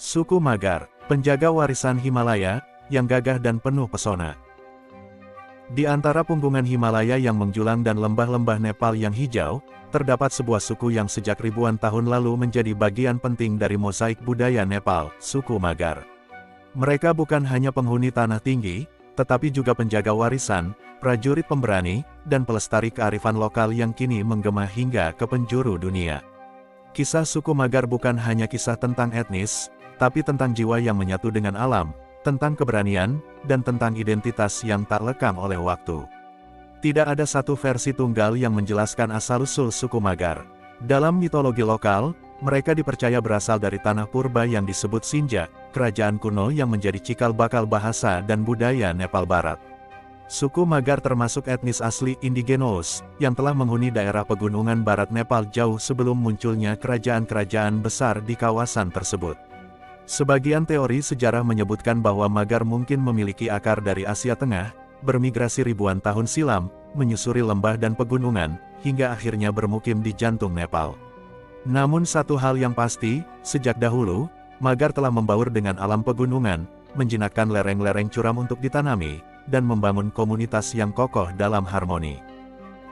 Suku Magar, penjaga warisan Himalaya, yang gagah dan penuh pesona. Di antara punggungan Himalaya yang menjulang dan lembah-lembah Nepal yang hijau, terdapat sebuah suku yang sejak ribuan tahun lalu menjadi bagian penting dari mozaik budaya Nepal, suku Magar. Mereka bukan hanya penghuni tanah tinggi, tetapi juga penjaga warisan, prajurit pemberani, dan pelestari kearifan lokal yang kini menggema hingga ke penjuru dunia. Kisah suku Magar bukan hanya kisah tentang etnis, tapi tentang jiwa yang menyatu dengan alam, tentang keberanian, dan tentang identitas yang tak lekang oleh waktu. Tidak ada satu versi tunggal yang menjelaskan asal-usul suku Magar. Dalam mitologi lokal, mereka dipercaya berasal dari tanah purba yang disebut Sinja, kerajaan kuno yang menjadi cikal bakal bahasa dan budaya Nepal Barat. Suku Magar termasuk etnis asli indigenos, yang telah menghuni daerah pegunungan barat Nepal jauh sebelum munculnya kerajaan-kerajaan besar di kawasan tersebut. Sebagian teori sejarah menyebutkan bahwa Magar mungkin memiliki akar dari Asia Tengah, bermigrasi ribuan tahun silam, menyusuri lembah dan pegunungan, hingga akhirnya bermukim di jantung Nepal. Namun satu hal yang pasti, sejak dahulu, Magar telah membaur dengan alam pegunungan, menjinakkan lereng-lereng curam untuk ditanami, dan membangun komunitas yang kokoh dalam harmoni.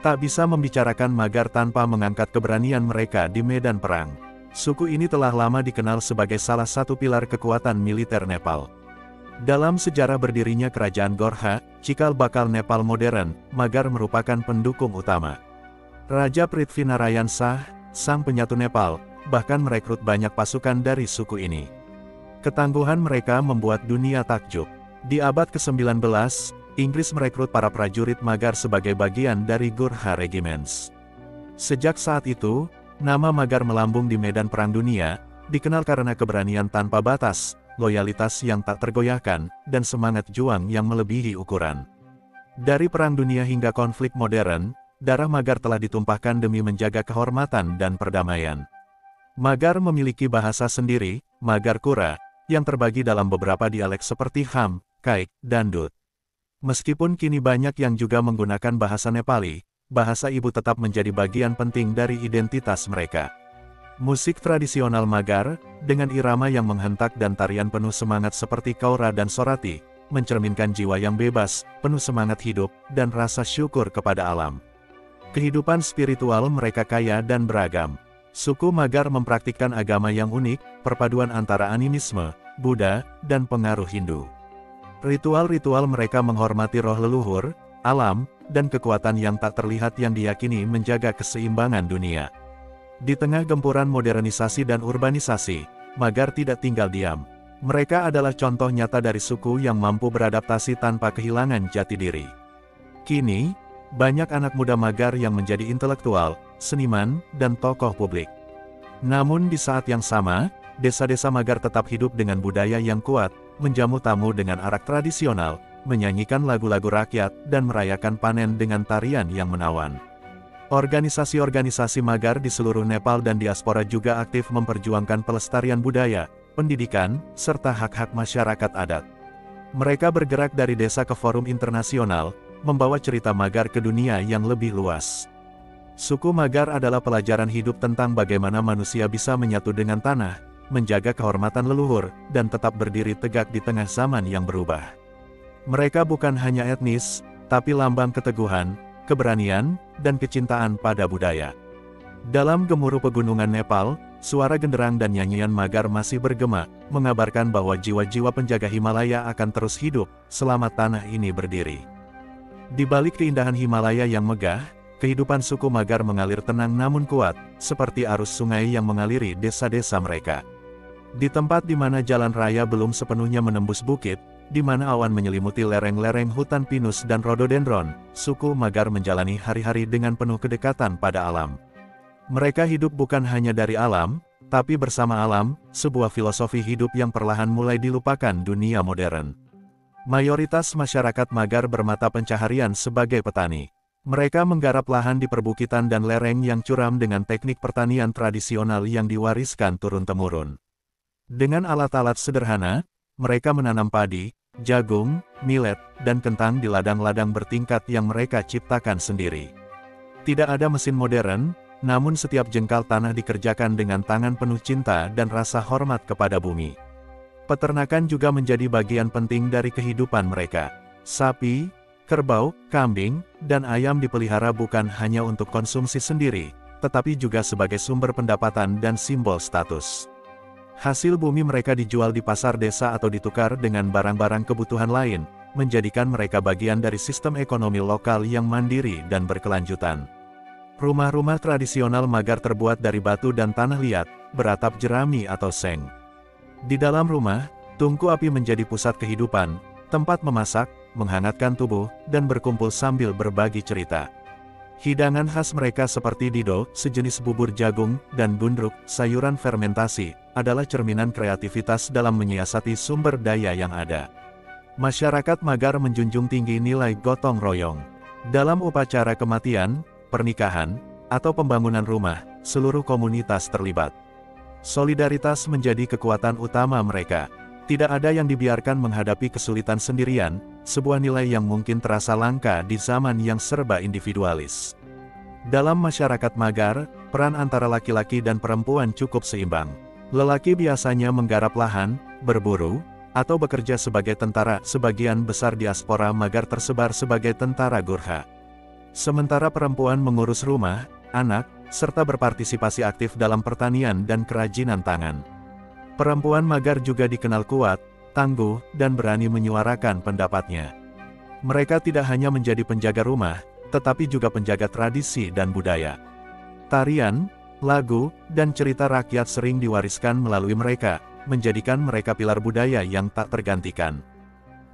Tak bisa membicarakan Magar tanpa mengangkat keberanian mereka di medan perang. Suku ini telah lama dikenal sebagai salah satu pilar kekuatan militer Nepal. Dalam sejarah berdirinya kerajaan Gorkha, cikal bakal Nepal modern, Magar merupakan pendukung utama. Raja Prithvinarayan Shah, sang penyatu Nepal, bahkan merekrut banyak pasukan dari suku ini. Ketangguhan mereka membuat dunia takjub. Di abad ke-19, Inggris merekrut para prajurit Magar sebagai bagian dari Gorkha Regiments. Sejak saat itu, nama Magar melambung di medan perang dunia, dikenal karena keberanian tanpa batas, loyalitas yang tak tergoyahkan, dan semangat juang yang melebihi ukuran. Dari perang dunia hingga konflik modern, darah Magar telah ditumpahkan demi menjaga kehormatan dan perdamaian. Magar memiliki bahasa sendiri, Magar Kura, yang terbagi dalam beberapa dialek seperti Ham, Kaik, dan Dut. Meskipun kini banyak yang juga menggunakan bahasa Nepali, bahasa ibu tetap menjadi bagian penting dari identitas mereka. Musik tradisional Magar, dengan irama yang menghentak dan tarian penuh semangat seperti Kaura dan Sorati, mencerminkan jiwa yang bebas, penuh semangat hidup, dan rasa syukur kepada alam. Kehidupan spiritual mereka kaya dan beragam. Suku Magar mempraktikkan agama yang unik, perpaduan antara animisme, Buddha, dan pengaruh Hindu. Ritual-ritual mereka menghormati roh leluhur, alam, dan kekuatan yang tak terlihat yang diyakini menjaga keseimbangan dunia. Di tengah gempuran modernisasi dan urbanisasi, Magar tidak tinggal diam. Mereka adalah contoh nyata dari suku yang mampu beradaptasi tanpa kehilangan jati diri. Kini, banyak anak muda Magar yang menjadi intelektual, seniman, dan tokoh publik. Namun di saat yang sama, desa-desa Magar tetap hidup dengan budaya yang kuat, menjamu tamu dengan arak tradisional, menyanyikan lagu-lagu rakyat, dan merayakan panen dengan tarian yang menawan. Organisasi-organisasi Magar di seluruh Nepal dan diaspora juga aktif memperjuangkan pelestarian budaya, pendidikan, serta hak-hak masyarakat adat. Mereka bergerak dari desa ke forum internasional, membawa cerita Magar ke dunia yang lebih luas. Suku Magar adalah pelajaran hidup tentang bagaimana manusia bisa menyatu dengan tanah, menjaga kehormatan leluhur, dan tetap berdiri tegak di tengah zaman yang berubah. Mereka bukan hanya etnis, tapi lambang keteguhan, keberanian, dan kecintaan pada budaya. Dalam gemuruh pegunungan Nepal, suara genderang dan nyanyian Magar masih bergema, mengabarkan bahwa jiwa-jiwa penjaga Himalaya akan terus hidup, selama tanah ini berdiri. Di balik keindahan Himalaya yang megah, kehidupan suku Magar mengalir tenang namun kuat, seperti arus sungai yang mengaliri desa-desa mereka. Di tempat di mana jalan raya belum sepenuhnya menembus bukit, di mana awan menyelimuti lereng-lereng hutan pinus dan rhododendron, suku Magar menjalani hari-hari dengan penuh kedekatan pada alam. Mereka hidup bukan hanya dari alam, tapi bersama alam, sebuah filosofi hidup yang perlahan mulai dilupakan dunia modern. Mayoritas masyarakat Magar bermata pencaharian sebagai petani. Mereka menggarap lahan di perbukitan dan lereng yang curam dengan teknik pertanian tradisional yang diwariskan turun-temurun. Dengan alat-alat sederhana, mereka menanam padi, jagung, millet, dan kentang di ladang-ladang bertingkat yang mereka ciptakan sendiri. Tidak ada mesin modern, namun setiap jengkal tanah dikerjakan dengan tangan penuh cinta dan rasa hormat kepada bumi. Peternakan juga menjadi bagian penting dari kehidupan mereka. Sapi, kerbau, kambing, dan ayam dipelihara bukan hanya untuk konsumsi sendiri, tetapi juga sebagai sumber pendapatan dan simbol status. Hasil bumi mereka dijual di pasar desa atau ditukar dengan barang-barang kebutuhan lain, menjadikan mereka bagian dari sistem ekonomi lokal yang mandiri dan berkelanjutan. Rumah-rumah tradisional Magar terbuat dari batu dan tanah liat, beratap jerami atau seng. Di dalam rumah, tungku api menjadi pusat kehidupan, tempat memasak, menghangatkan tubuh, dan berkumpul sambil berbagi cerita. Hidangan khas mereka seperti dido, sejenis bubur jagung, dan gundruk, sayuran fermentasi, adalah cerminan kreativitas dalam menyiasati sumber daya yang ada. Masyarakat Magar menjunjung tinggi nilai gotong royong. Dalam upacara kematian, pernikahan, atau pembangunan rumah, seluruh komunitas terlibat. Solidaritas menjadi kekuatan utama mereka. Tidak ada yang dibiarkan menghadapi kesulitan sendirian, sebuah nilai yang mungkin terasa langka di zaman yang serba individualis. Dalam masyarakat Magar, peran antara laki-laki dan perempuan cukup seimbang. Lelaki biasanya menggarap lahan, berburu, atau bekerja sebagai tentara. Sebagian besar diaspora Magar tersebar sebagai tentara Gurkha. Sementara perempuan mengurus rumah, anak, serta berpartisipasi aktif dalam pertanian dan kerajinan tangan. Perempuan Magar juga dikenal kuat, tangguh, dan berani menyuarakan pendapatnya. Mereka tidak hanya menjadi penjaga rumah, tetapi juga penjaga tradisi dan budaya. Tarian, lagu, dan cerita rakyat sering diwariskan melalui mereka, menjadikan mereka pilar budaya yang tak tergantikan.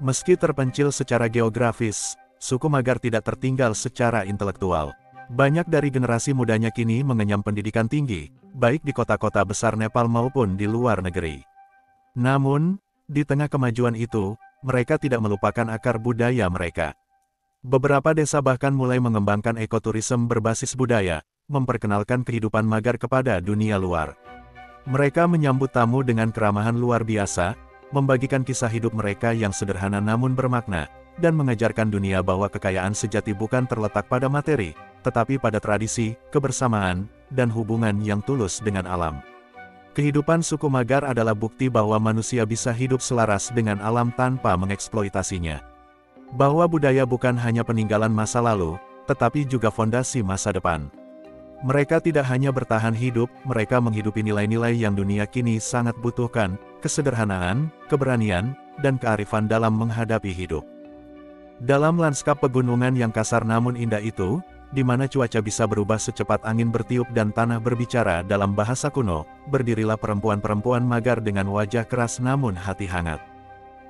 Meski terpencil secara geografis, suku Magar tidak tertinggal secara intelektual. Banyak dari generasi mudanya kini mengenyam pendidikan tinggi, baik di kota-kota besar Nepal maupun di luar negeri. Namun, di tengah kemajuan itu, mereka tidak melupakan akar budaya mereka. Beberapa desa bahkan mulai mengembangkan ekoturisme berbasis budaya, memperkenalkan kehidupan Magar kepada dunia luar. Mereka menyambut tamu dengan keramahan luar biasa, membagikan kisah hidup mereka yang sederhana namun bermakna, dan mengajarkan dunia bahwa kekayaan sejati bukan terletak pada materi, tetapi pada tradisi, kebersamaan, dan hubungan yang tulus dengan alam. Kehidupan suku Magar adalah bukti bahwa manusia bisa hidup selaras dengan alam tanpa mengeksploitasinya. Bahwa budaya bukan hanya peninggalan masa lalu, tetapi juga fondasi masa depan. Mereka tidak hanya bertahan hidup, mereka menghidupi nilai-nilai yang dunia kini sangat butuhkan, kesederhanaan, keberanian, dan kearifan dalam menghadapi hidup. Dalam lanskap pegunungan yang kasar namun indah itu, di mana cuaca bisa berubah secepat angin bertiup dan tanah berbicara dalam bahasa kuno, berdirilah perempuan-perempuan Magar dengan wajah keras namun hati hangat.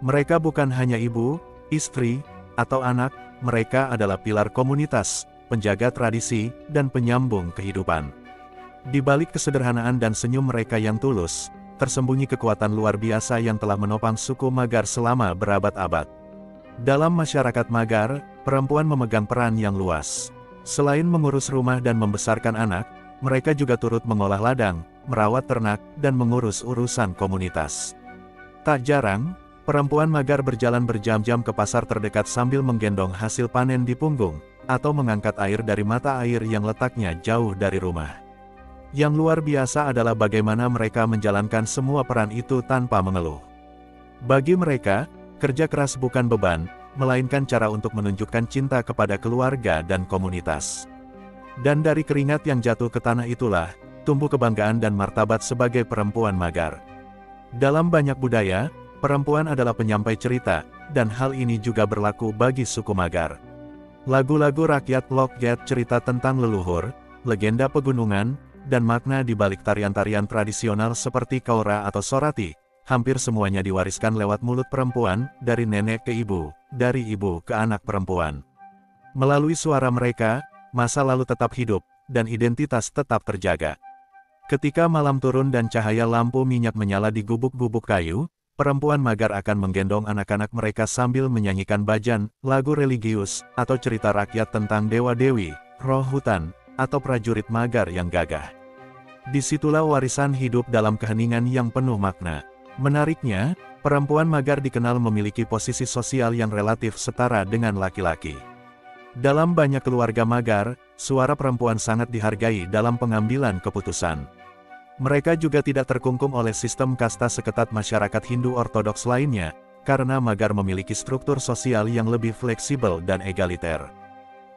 Mereka bukan hanya ibu, istri, atau anak, mereka adalah pilar komunitas, penjaga tradisi, dan penyambung kehidupan. Di balik kesederhanaan dan senyum mereka yang tulus, tersembunyi kekuatan luar biasa yang telah menopang suku Magar selama berabad-abad. Dalam masyarakat Magar, perempuan memegang peran yang luas. Selain mengurus rumah dan membesarkan anak, mereka juga turut mengolah ladang, merawat ternak, dan mengurus urusan komunitas. Tak jarang, perempuan Magar berjalan berjam-jam ke pasar terdekat sambil menggendong hasil panen di punggung, atau mengangkat air dari mata air yang letaknya jauh dari rumah. Yang luar biasa adalah bagaimana mereka menjalankan semua peran itu tanpa mengeluh. Bagi mereka, kerja keras bukan beban, melainkan cara untuk menunjukkan cinta kepada keluarga dan komunitas. Dan dari keringat yang jatuh ke tanah itulah, tumbuh kebanggaan dan martabat sebagai perempuan Magar. Dalam banyak budaya, perempuan adalah penyampai cerita, dan hal ini juga berlaku bagi suku Magar. Lagu-lagu rakyat Lokget cerita tentang leluhur, legenda pegunungan, dan makna di balik tarian-tarian tradisional seperti Kaura atau Sorati, hampir semuanya diwariskan lewat mulut perempuan, dari nenek ke ibu, dari ibu ke anak perempuan. Melalui suara mereka, masa lalu tetap hidup, dan identitas tetap terjaga. Ketika malam turun dan cahaya lampu minyak menyala di gubuk-gubuk kayu, perempuan Magar akan menggendong anak-anak mereka sambil menyanyikan bajan, lagu religius, atau cerita rakyat tentang dewa-dewi, roh hutan, atau prajurit Magar yang gagah. Disitulah warisan hidup dalam keheningan yang penuh makna. Menariknya, perempuan Magar dikenal memiliki posisi sosial yang relatif setara dengan laki-laki. Dalam banyak keluarga Magar, suara perempuan sangat dihargai dalam pengambilan keputusan. Mereka juga tidak terkungkung oleh sistem kasta seketat masyarakat Hindu ortodoks lainnya, karena Magar memiliki struktur sosial yang lebih fleksibel dan egaliter.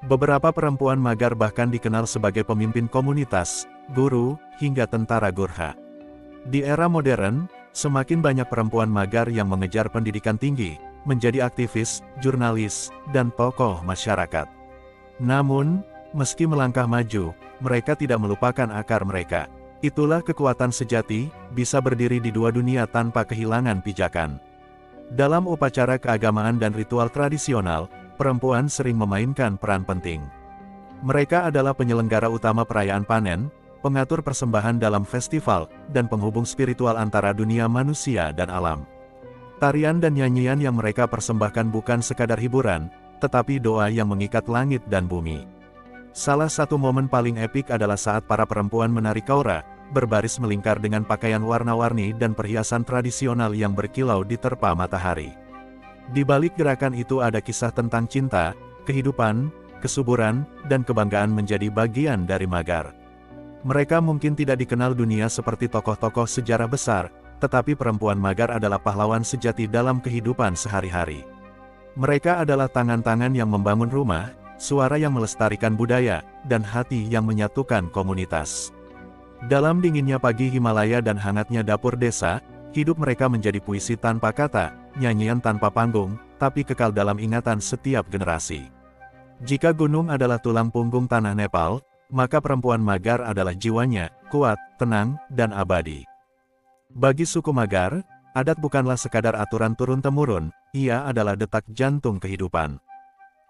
Beberapa perempuan Magar bahkan dikenal sebagai pemimpin komunitas, guru, hingga tentara Gurkha. Di era modern, semakin banyak perempuan Magar yang mengejar pendidikan tinggi, menjadi aktivis, jurnalis, dan tokoh masyarakat. Namun, meski melangkah maju, mereka tidak melupakan akar mereka. Itulah kekuatan sejati, bisa berdiri di dua dunia tanpa kehilangan pijakan. Dalam upacara keagamaan dan ritual tradisional, perempuan sering memainkan peran penting. Mereka adalah penyelenggara utama perayaan panen, pengatur persembahan dalam festival, dan penghubung spiritual antara dunia manusia dan alam. Tarian dan nyanyian yang mereka persembahkan bukan sekadar hiburan, tetapi doa yang mengikat langit dan bumi. Salah satu momen paling epik adalah saat para perempuan menari kaura, berbaris melingkar dengan pakaian warna-warni dan perhiasan tradisional yang berkilau diterpa matahari. Di balik gerakan itu ada kisah tentang cinta, kehidupan, kesuburan, dan kebanggaan menjadi bagian dari Magar. Mereka mungkin tidak dikenal dunia seperti tokoh-tokoh sejarah besar, tetapi perempuan Magar adalah pahlawan sejati dalam kehidupan sehari-hari. Mereka adalah tangan-tangan yang membangun rumah, suara yang melestarikan budaya, dan hati yang menyatukan komunitas. Dalam dinginnya pagi Himalaya dan hangatnya dapur desa, hidup mereka menjadi puisi tanpa kata, nyanyian tanpa panggung, tapi kekal dalam ingatan setiap generasi. Jika gunung adalah tulang punggung tanah Nepal, maka perempuan Magar adalah jiwanya, kuat, tenang, dan abadi. Bagi suku Magar, adat bukanlah sekadar aturan turun-temurun, ia adalah detak jantung kehidupan.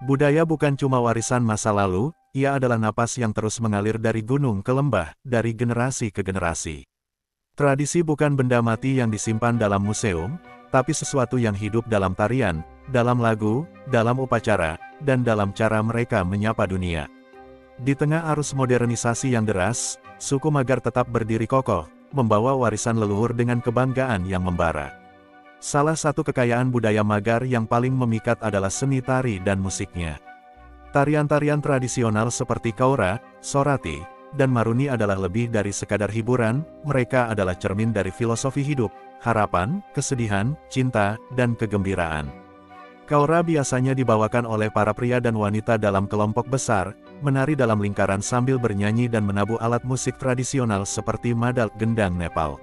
Budaya bukan cuma warisan masa lalu, ia adalah napas yang terus mengalir dari gunung ke lembah, dari generasi ke generasi. Tradisi bukan benda mati yang disimpan dalam museum, tapi sesuatu yang hidup dalam tarian, dalam lagu, dalam upacara, dan dalam cara mereka menyapa dunia. Di tengah arus modernisasi yang deras, suku Magar tetap berdiri kokoh, membawa warisan leluhur dengan kebanggaan yang membara. Salah satu kekayaan budaya Magar yang paling memikat adalah seni tari dan musiknya. Tarian-tarian tradisional seperti kaura, sorati, dan maruni adalah lebih dari sekadar hiburan, mereka adalah cermin dari filosofi hidup, harapan, kesedihan, cinta, dan kegembiraan. Kaura biasanya dibawakan oleh para pria dan wanita dalam kelompok besar, menari dalam lingkaran sambil bernyanyi dan menabuh alat musik tradisional seperti madal gendang Nepal.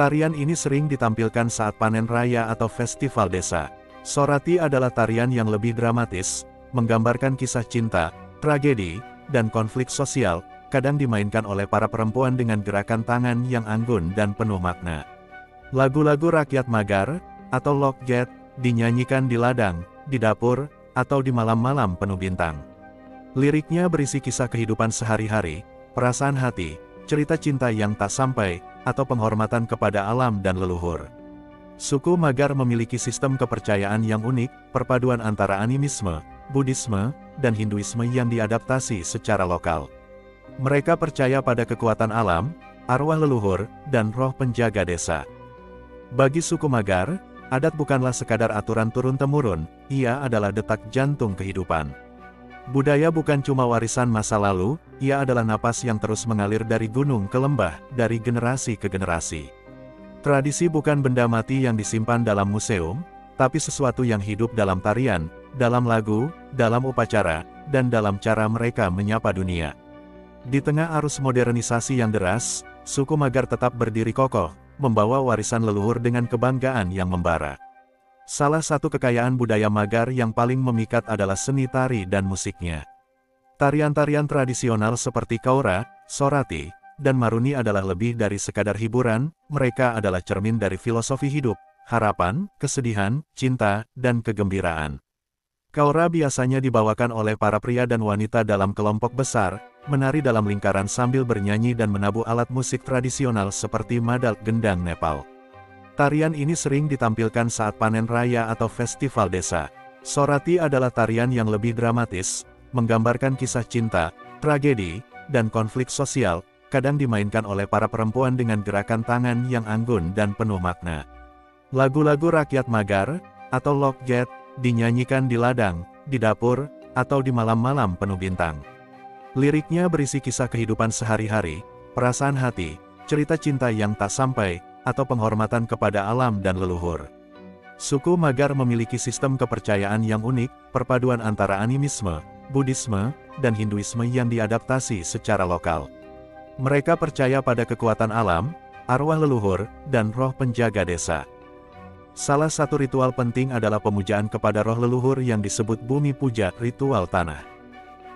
Tarian ini sering ditampilkan saat panen raya atau festival desa. Sorati adalah tarian yang lebih dramatis, menggambarkan kisah cinta, tragedi, dan konflik sosial, kadang dimainkan oleh para perempuan dengan gerakan tangan yang anggun dan penuh makna. Lagu-lagu rakyat Magar, atau lokget, dinyanyikan di ladang, di dapur, atau di malam-malam penuh bintang. Liriknya berisi kisah kehidupan sehari-hari, perasaan hati, cerita cinta yang tak sampai, atau penghormatan kepada alam dan leluhur. Suku Magar memiliki sistem kepercayaan yang unik, perpaduan antara animisme, Buddhisme, dan Hinduisme yang diadaptasi secara lokal. Mereka percaya pada kekuatan alam, arwah leluhur, dan roh penjaga desa. Bagi suku Magar, adat bukanlah sekadar aturan turun-temurun, ia adalah detak jantung kehidupan. Budaya bukan cuma warisan masa lalu, ia adalah napas yang terus mengalir dari gunung ke lembah, dari generasi ke generasi. Tradisi bukan benda mati yang disimpan dalam museum, tapi sesuatu yang hidup dalam tarian, dalam lagu, dalam upacara, dan dalam cara mereka menyapa dunia. Di tengah arus modernisasi yang deras, suku Magar tetap berdiri kokoh, membawa warisan leluhur dengan kebanggaan yang membara. Salah satu kekayaan budaya Magar yang paling memikat adalah seni tari dan musiknya. Tarian-tarian tradisional seperti kaura, sorati, dan maruni adalah lebih dari sekadar hiburan, mereka adalah cermin dari filosofi hidup, harapan, kesedihan, cinta, dan kegembiraan. Kaura biasanya dibawakan oleh para pria dan wanita dalam kelompok besar, menari dalam lingkaran sambil bernyanyi dan menabuh alat musik tradisional seperti madal gendang Nepal. Tarian ini sering ditampilkan saat panen raya atau festival desa. Sorati adalah tarian yang lebih dramatis, menggambarkan kisah cinta, tragedi, dan konflik sosial, kadang dimainkan oleh para perempuan dengan gerakan tangan yang anggun dan penuh makna. Lagu-lagu rakyat Magar, atau lokget, dinyanyikan di ladang, di dapur, atau di malam-malam penuh bintang. Liriknya berisi kisah kehidupan sehari-hari, perasaan hati, cerita cinta yang tak sampai, atau penghormatan kepada alam dan leluhur. Suku Magar memiliki sistem kepercayaan yang unik, perpaduan antara animisme, Buddhisme, dan Hinduisme yang diadaptasi secara lokal. Mereka percaya pada kekuatan alam, arwah leluhur, dan roh penjaga desa. Salah satu ritual penting adalah pemujaan kepada roh leluhur yang disebut Bumi Puja, ritual tanah.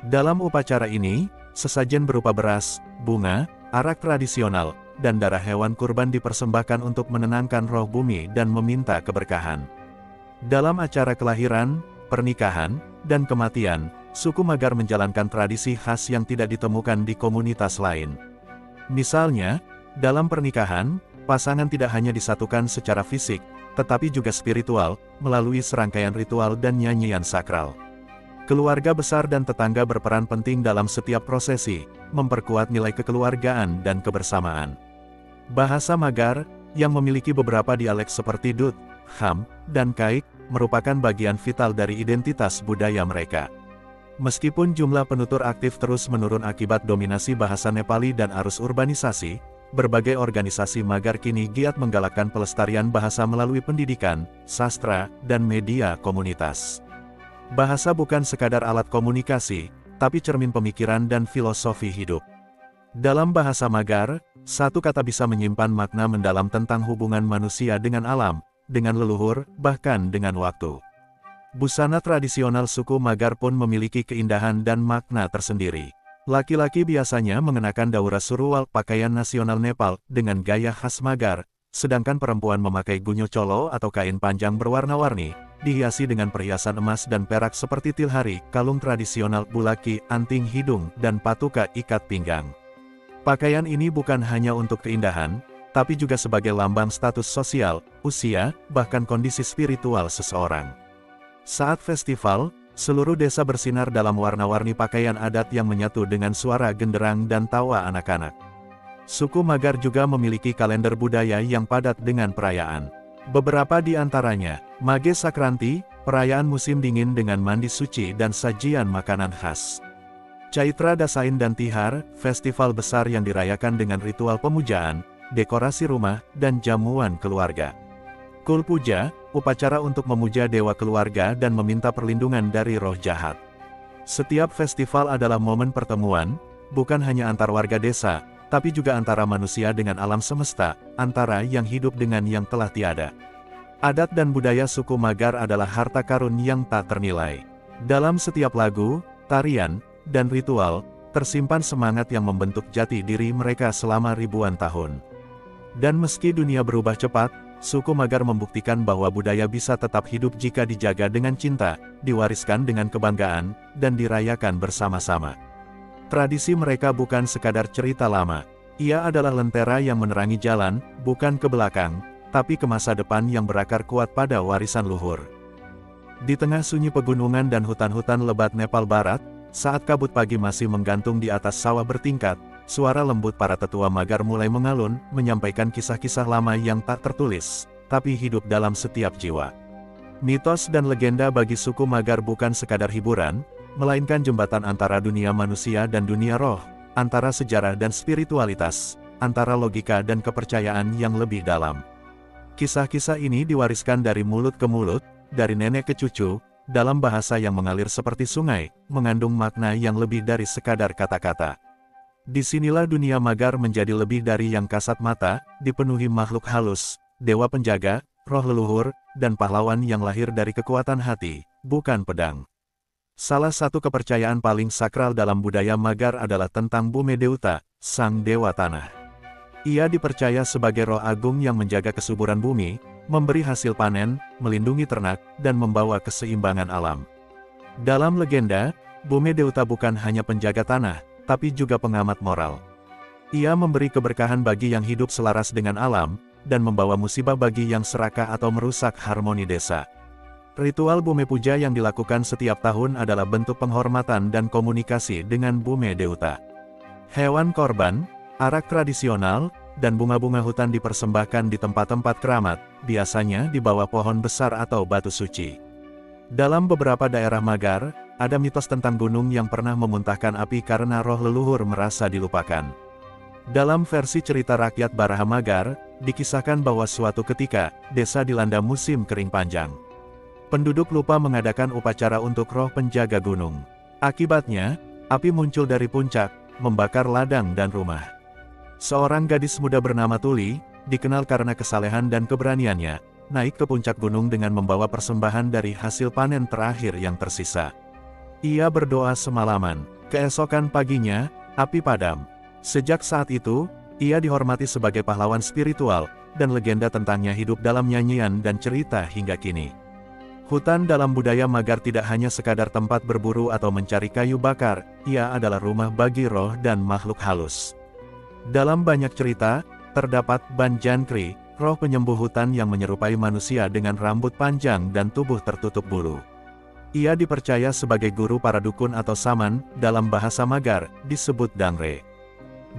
Dalam upacara ini, sesajen berupa beras, bunga, arak tradisional, dan darah hewan kurban dipersembahkan untuk menenangkan roh bumi dan meminta keberkahan. Dalam acara kelahiran, pernikahan, dan kematian, suku Magar menjalankan tradisi khas yang tidak ditemukan di komunitas lain. Misalnya, dalam pernikahan, pasangan tidak hanya disatukan secara fisik, tetapi juga spiritual, melalui serangkaian ritual dan nyanyian sakral. Keluarga besar dan tetangga berperan penting dalam setiap prosesi, memperkuat nilai kekeluargaan dan kebersamaan. Bahasa Magar, yang memiliki beberapa dialek seperti Dut, Ham, dan Kaik, merupakan bagian vital dari identitas budaya mereka. Meskipun jumlah penutur aktif terus menurun akibat dominasi bahasa Nepali dan arus urbanisasi, berbagai organisasi Magar kini giat menggalakkan pelestarian bahasa melalui pendidikan, sastra, dan media komunitas. Bahasa bukan sekadar alat komunikasi, tapi cermin pemikiran dan filosofi hidup. Dalam bahasa Magar, satu kata bisa menyimpan makna mendalam tentang hubungan manusia dengan alam, dengan leluhur, bahkan dengan waktu. Busana tradisional suku Magar pun memiliki keindahan dan makna tersendiri. Laki-laki biasanya mengenakan daura suruwal, pakaian nasional Nepal, dengan gaya khas Magar, sedangkan perempuan memakai gunyo colo atau kain panjang berwarna-warni, dihiasi dengan perhiasan emas dan perak seperti tilhari, kalung tradisional, bulaki, anting hidung, dan patuka ikat pinggang. Pakaian ini bukan hanya untuk keindahan, tapi juga sebagai lambang status sosial, usia, bahkan kondisi spiritual seseorang. Saat festival, seluruh desa bersinar dalam warna-warni pakaian adat yang menyatu dengan suara genderang dan tawa anak-anak. Suku Magar juga memiliki kalender budaya yang padat dengan perayaan. Beberapa di antaranya, Mage Sakranti, perayaan musim dingin dengan mandi suci dan sajian makanan khas. Chaitra Dasain dan Tihar, festival besar yang dirayakan dengan ritual pemujaan, dekorasi rumah, dan jamuan keluarga. Kul Puja, upacara untuk memuja dewa keluarga dan meminta perlindungan dari roh jahat. Setiap festival adalah momen pertemuan, bukan hanya antar warga desa, tapi juga antara manusia dengan alam semesta, antara yang hidup dengan yang telah tiada. Adat dan budaya suku Magar adalah harta karun yang tak ternilai. Dalam setiap lagu, tarian, dan ritual, tersimpan semangat yang membentuk jati diri mereka selama ribuan tahun. Dan meski dunia berubah cepat, suku Magar membuktikan bahwa budaya bisa tetap hidup jika dijaga dengan cinta, diwariskan dengan kebanggaan, dan dirayakan bersama-sama. Tradisi mereka bukan sekadar cerita lama. Ia adalah lentera yang menerangi jalan, bukan ke belakang, tapi ke masa depan yang berakar kuat pada warisan luhur. Di tengah sunyi pegunungan dan hutan-hutan lebat Nepal Barat, saat kabut pagi masih menggantung di atas sawah bertingkat, suara lembut para tetua Magar mulai mengalun, menyampaikan kisah-kisah lama yang tak tertulis, tapi hidup dalam setiap jiwa. Mitos dan legenda bagi suku Magar bukan sekadar hiburan, melainkan jembatan antara dunia manusia dan dunia roh, antara sejarah dan spiritualitas, antara logika dan kepercayaan yang lebih dalam. Kisah-kisah ini diwariskan dari mulut ke mulut, dari nenek ke cucu, dalam bahasa yang mengalir seperti sungai, mengandung makna yang lebih dari sekadar kata-kata. Disinilah dunia Magar menjadi lebih dari yang kasat mata, dipenuhi makhluk halus, dewa penjaga, roh leluhur, dan pahlawan yang lahir dari kekuatan hati, bukan pedang. Salah satu kepercayaan paling sakral dalam budaya Magar adalah tentang Bumedeuta, sang dewa tanah. Ia dipercaya sebagai roh agung yang menjaga kesuburan bumi, memberi hasil panen, melindungi ternak, dan membawa keseimbangan alam. Dalam legenda, Bumedeuta bukan hanya penjaga tanah, tapi juga pengamat moral. Ia memberi keberkahan bagi yang hidup selaras dengan alam, dan membawa musibah bagi yang serakah atau merusak harmoni desa. Ritual Bume Puja yang dilakukan setiap tahun adalah bentuk penghormatan dan komunikasi dengan Bumedeuta. Hewan korban, arak tradisional, dan bunga-bunga hutan dipersembahkan di tempat-tempat keramat, biasanya di bawah pohon besar atau batu suci. Dalam beberapa daerah Magar, ada mitos tentang gunung yang pernah memuntahkan api karena roh leluhur merasa dilupakan. Dalam versi cerita rakyat Barahamagar, dikisahkan bahwa suatu ketika, desa dilanda musim kering panjang. Penduduk lupa mengadakan upacara untuk roh penjaga gunung. Akibatnya, api muncul dari puncak, membakar ladang dan rumah. Seorang gadis muda bernama Tuli, dikenal karena kesalehan dan keberaniannya, naik ke puncak gunung dengan membawa persembahan dari hasil panen terakhir yang tersisa. Ia berdoa semalaman. Keesokan paginya, api padam. Sejak saat itu, ia dihormati sebagai pahlawan spiritual, dan legenda tentangnya hidup dalam nyanyian dan cerita hingga kini. Hutan dalam budaya Magar tidak hanya sekadar tempat berburu atau mencari kayu bakar, ia adalah rumah bagi roh dan makhluk halus. Dalam banyak cerita, terdapat Ban Jankri, roh penyembuh hutan yang menyerupai manusia dengan rambut panjang dan tubuh tertutup bulu. Ia dipercaya sebagai guru para dukun atau saman, dalam bahasa Magar, disebut Dangre.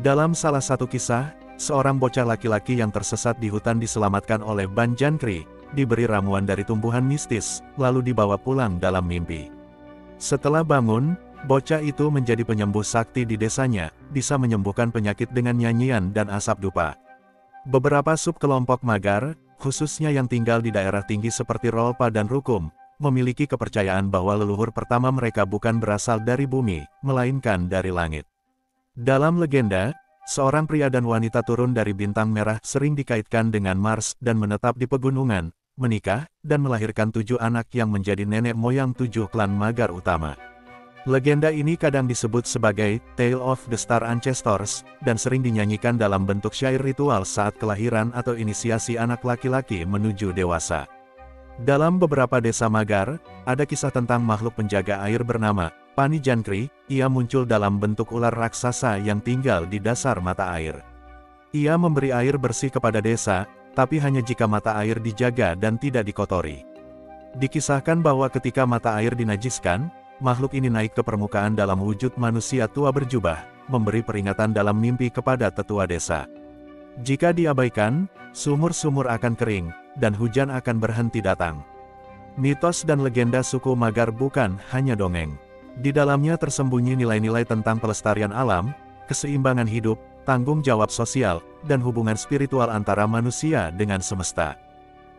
Dalam salah satu kisah, seorang bocah laki-laki yang tersesat di hutan diselamatkan oleh Ban Jankri, diberi ramuan dari tumbuhan mistis, lalu dibawa pulang dalam mimpi. Setelah bangun, bocah itu menjadi penyembuh sakti di desanya, bisa menyembuhkan penyakit dengan nyanyian dan asap dupa. Beberapa subkelompok Magar, khususnya yang tinggal di daerah tinggi seperti Rolpa dan Rukum, memiliki kepercayaan bahwa leluhur pertama mereka bukan berasal dari bumi, melainkan dari langit. Dalam legenda, seorang pria dan wanita turun dari bintang merah sering dikaitkan dengan Mars dan menetap di pegunungan, menikah, dan melahirkan 7 anak yang menjadi nenek moyang 7 klan Magar utama. Legenda ini kadang disebut sebagai Tale of the Star Ancestors, dan sering dinyanyikan dalam bentuk syair ritual saat kelahiran atau inisiasi anak laki-laki menuju dewasa. Dalam beberapa desa Magar, ada kisah tentang makhluk penjaga air bernama Pani Jankri. Ia muncul dalam bentuk ular raksasa yang tinggal di dasar mata air. Ia memberi air bersih kepada desa, tapi hanya jika mata air dijaga dan tidak dikotori. Dikisahkan bahwa ketika mata air dinajiskan, makhluk ini naik ke permukaan dalam wujud manusia tua berjubah, memberi peringatan dalam mimpi kepada tetua desa. Jika diabaikan, sumur-sumur akan kering, dan hujan akan berhenti datang. Mitos dan legenda suku Magar bukan hanya dongeng. Di dalamnya tersembunyi nilai-nilai tentang pelestarian alam, keseimbangan hidup, tanggung jawab sosial, dan hubungan spiritual antara manusia dengan semesta.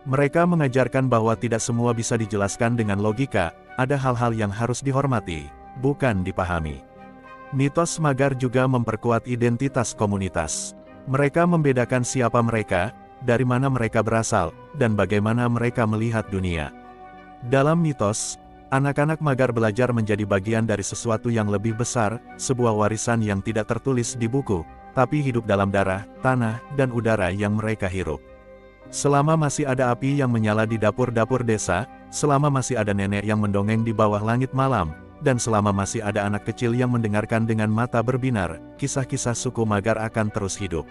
Mereka mengajarkan bahwa tidak semua bisa dijelaskan dengan logika, ada hal-hal yang harus dihormati, bukan dipahami. Mitos Magar juga memperkuat identitas komunitas. Mereka membedakan siapa mereka, dari mana mereka berasal, dan bagaimana mereka melihat dunia. Dalam mitos, anak-anak Magar belajar menjadi bagian dari sesuatu yang lebih besar, sebuah warisan yang tidak tertulis di buku, tapi hidup dalam darah, tanah, dan udara yang mereka hirup. Selama masih ada api yang menyala di dapur-dapur desa, selama masih ada nenek yang mendongeng di bawah langit malam, dan selama masih ada anak kecil yang mendengarkan dengan mata berbinar, kisah-kisah suku Magar akan terus hidup.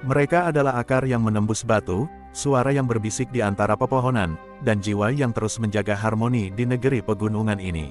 Mereka adalah akar yang menembus batu, suara yang berbisik di antara pepohonan, dan jiwa yang terus menjaga harmoni di negeri pegunungan ini.